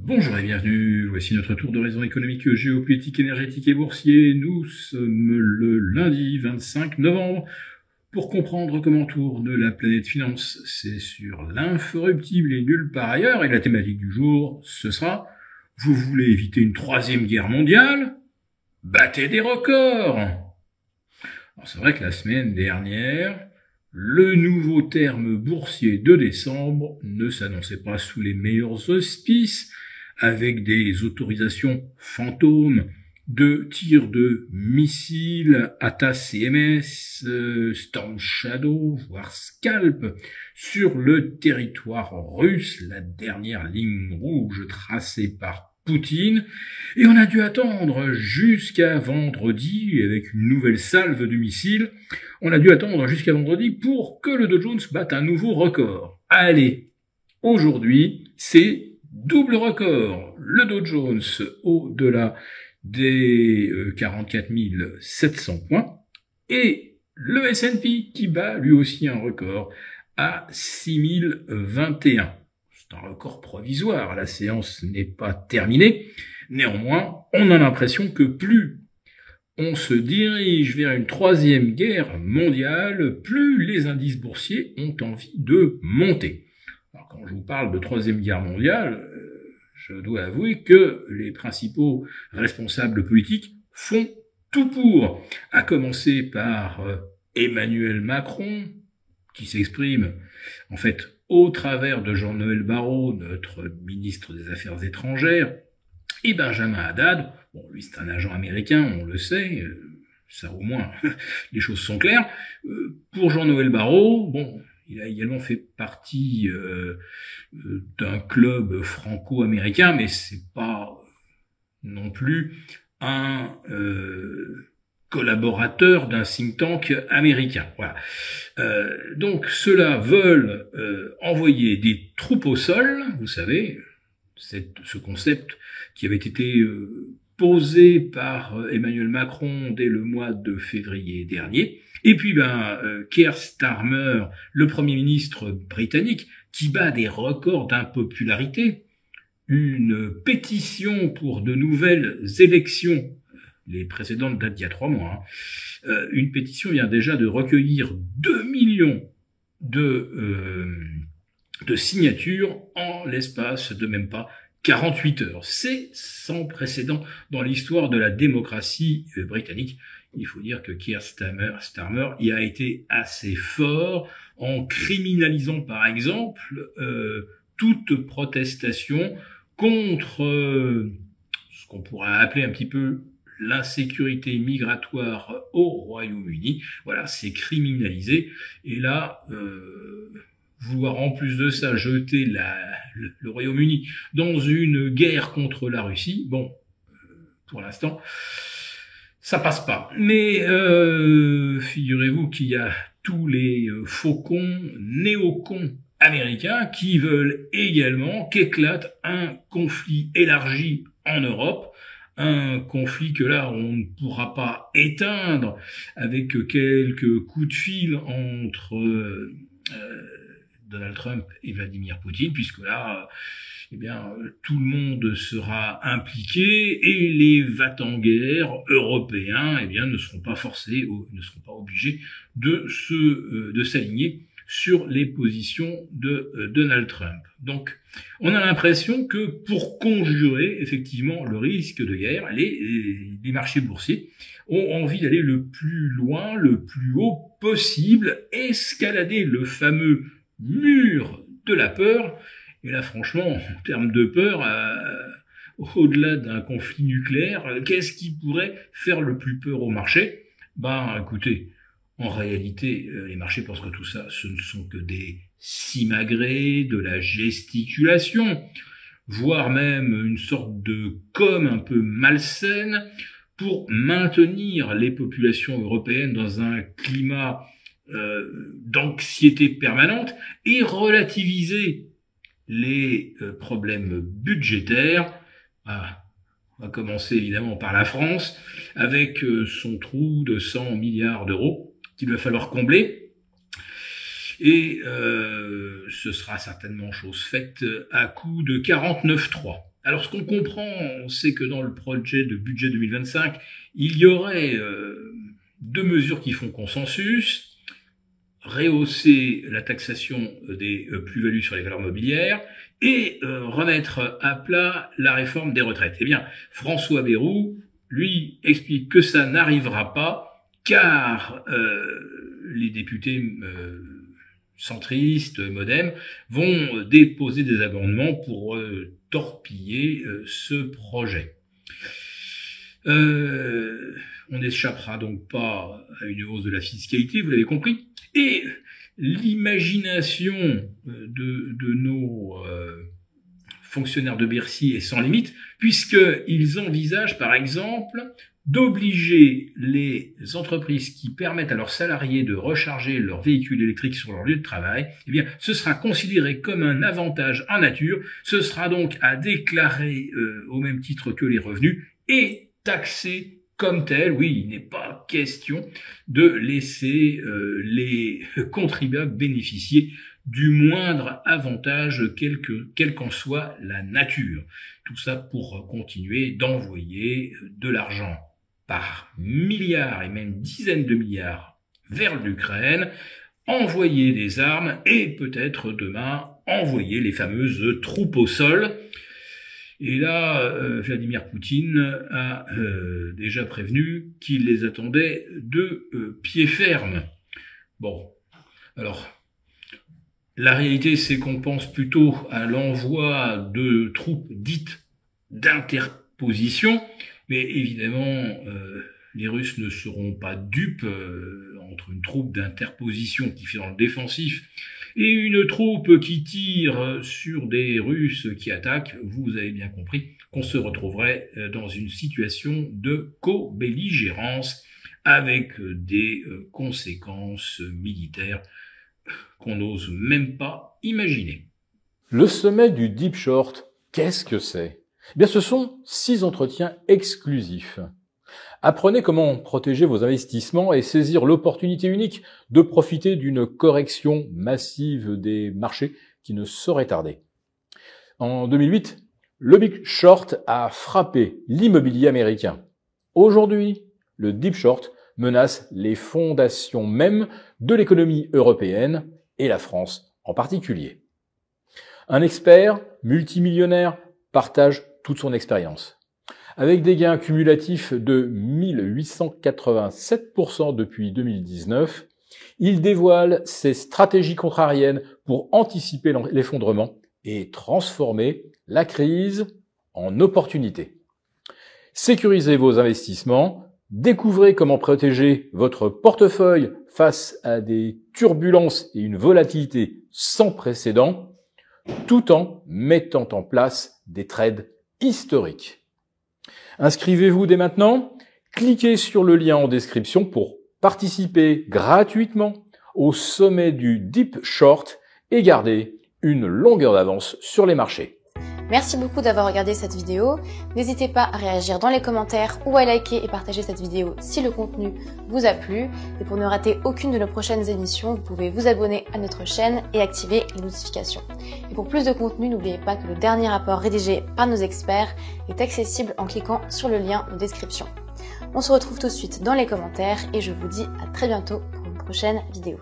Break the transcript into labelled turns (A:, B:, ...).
A: Bonjour et bienvenue, voici notre tour d'horizon économique, géopolitique, énergétique et boursier. Nous sommes le lundi 25 novembre. Pour comprendre comment tourne la planète finance, c'est sur l'inforruptible et nulle part ailleurs. Et la thématique du jour, ce sera « Vous voulez éviter une troisième guerre mondiale ? Battez des records !» Alors c'est vrai que la semaine dernière, le nouveau terme boursier de décembre ne s'annonçait pas sous les meilleurs auspices, avec des autorisations fantômes de tirs de missiles ATACMS, Storm Shadow, voire Scalp, sur le territoire russe, la dernière ligne rouge tracée par Poutine, et on a dû attendre jusqu'à vendredi, avec une nouvelle salve de missiles, on a dû attendre jusqu'à vendredi pour que le Dow Jones batte un nouveau record. Allez, aujourd'hui, c'est double record. Le Dow Jones au-delà des 44 700 points et le S&P qui bat lui aussi un record à 6021. C'est un record provisoire, la séance n'est pas terminée. Néanmoins, on a l'impression que plus on se dirige vers une troisième guerre mondiale, plus les indices boursiers ont envie de monter. Alors, quand je vous parle de troisième guerre mondiale, je dois avouer que les principaux responsables politiques font tout pour, à commencer par Emmanuel Macron, qui s'exprime en fait au travers de Jean-Noël Barrot, notre ministre des Affaires étrangères, et Benjamin Haddad. Bon, lui c'est un agent américain, on le sait, ça au moins les choses sont claires. Pour Jean-Noël Barrot, bon, il a également fait partie d'un club franco-américain, mais c'est pas non plus un collaborateur d'un think tank américain. Voilà. Donc ceux-là veulent envoyer des troupes au sol, vous savez, ce concept qui avait été posé par Emmanuel Macron dès le mois de février dernier. Et puis, Keir Starmer, le Premier ministre britannique, qui bat des records d'impopularité, une pétition pour de nouvelles élections, les précédentes datent d'il y a 3 mois, une pétition vient déjà de recueillir 2 millions de signatures en l'espace de même pas 48 heures. C'est sans précédent dans l'histoire de la démocratie britannique. Il faut dire que Keir Starmer y a été assez fort en criminalisant par exemple toute protestation contre ce qu'on pourrait appeler un petit peu l'insécurité migratoire au Royaume-Uni. Voilà, c'est criminalisé. Et là, vouloir en plus de ça jeter le Royaume-Uni dans une guerre contre la Russie, bon, pour l'instant, ça passe pas. Mais figurez-vous qu'il y a tous les faucons, néocons américains qui veulent également qu'éclate un conflit élargi en Europe, un conflit que là on ne pourra pas éteindre avec quelques coups de fil entre Donald Trump et Vladimir Poutine, puisque là, tout le monde sera impliqué et les va-t-en-guerre européens, ne seront pas forcés, ne seront pas obligés de s'aligner sur les positions de Donald Trump. Donc, on a l'impression que pour conjurer effectivement le risque de guerre, les marchés boursiers ont envie d'aller le plus loin, le plus haut possible, escalader le fameux mur de la peur. Et là, franchement, en termes de peur, au-delà d'un conflit nucléaire, qu'est-ce qui pourrait faire le plus peur au marché ? Écoutez, en réalité, les marchés pensent que tout ça, ce ne sont que des simagrées, de la gesticulation, voire même une sorte de com un peu malsaine pour maintenir les populations européennes dans un climat d'anxiété permanente et relativiser les problèmes budgétaires. On va commencer évidemment par la France, avec son trou de 100 milliards d'euros qu'il va falloir combler. Et ce sera certainement chose faite à coup de 49.3. Alors ce qu'on comprend, c'est que dans le projet de budget 2025, il y aurait deux mesures qui font consensus. Rehausser la taxation des plus-values sur les valeurs mobilières et remettre à plat la réforme des retraites. Eh bien, François Bayrou, lui, explique que ça n'arrivera pas car les députés centristes, MoDem, vont déposer des amendements pour torpiller ce projet. On n'échappera donc pas à une hausse de la fiscalité, vous l'avez compris. Et l'imagination de nos fonctionnaires de Bercy est sans limite, puisqu'ils envisagent, par exemple, d'obliger les entreprises qui permettent à leurs salariés de recharger leur véhicule électrique sur leur lieu de travail. Eh bien, ce sera considéré comme un avantage en nature. Ce sera donc à déclarer au même titre que les revenus et taxé comme tel. Oui, il n'est pas question de laisser les contribuables bénéficier du moindre avantage, quelle qu'en soit la nature. Tout ça pour continuer d'envoyer de l'argent par milliards et même dizaines de milliards vers l'Ukraine, envoyer des armes et peut-être demain envoyer les fameuses troupes au sol. Et là, Vladimir Poutine a déjà prévenu qu'il les attendait de pied ferme. Bon, alors, la réalité, c'est qu'on pense plutôt à l'envoi de troupes dites d'interposition, mais évidemment, les Russes ne seront pas dupes entre une troupe d'interposition qui fait dans le défensif et une troupe qui tire sur des Russes qui attaquent. Vous avez bien compris qu'on se retrouverait dans une situation de co-belligérance avec des conséquences militaires qu'on n'ose même pas imaginer.
B: Le sommet du Deep Short, qu'est-ce que c'est ? Eh bien, ce sont 6 entretiens exclusifs. Apprenez comment protéger vos investissements et saisir l'opportunité unique de profiter d'une correction massive des marchés qui ne saurait tarder. En 2008, le Big Short a frappé l'immobilier américain. Aujourd'hui, le Deep Short menace les fondations mêmes de l'économie européenne et la France en particulier. Un expert multimillionnaire partage toute son expérience. Avec des gains cumulatifs de 1887% depuis 2019, il dévoile ses stratégies contrariennes pour anticiper l'effondrement et transformer la crise en opportunité. Sécurisez vos investissements, découvrez comment protéger votre portefeuille face à des turbulences et une volatilité sans précédent, tout en mettant en place des trades historiques. Inscrivez-vous dès maintenant, cliquez sur le lien en description pour participer gratuitement au sommet du Deep Short et garder une longueur d'avance sur les marchés.
C: Merci beaucoup d'avoir regardé cette vidéo. N'hésitez pas à réagir dans les commentaires ou à liker et partager cette vidéo si le contenu vous a plu. Et pour ne rater aucune de nos prochaines émissions, vous pouvez vous abonner à notre chaîne et activer les notifications. Et pour plus de contenu, n'oubliez pas que le dernier rapport rédigé par nos experts est accessible en cliquant sur le lien de description. On se retrouve tout de suite dans les commentaires et je vous dis à très bientôt pour une prochaine vidéo.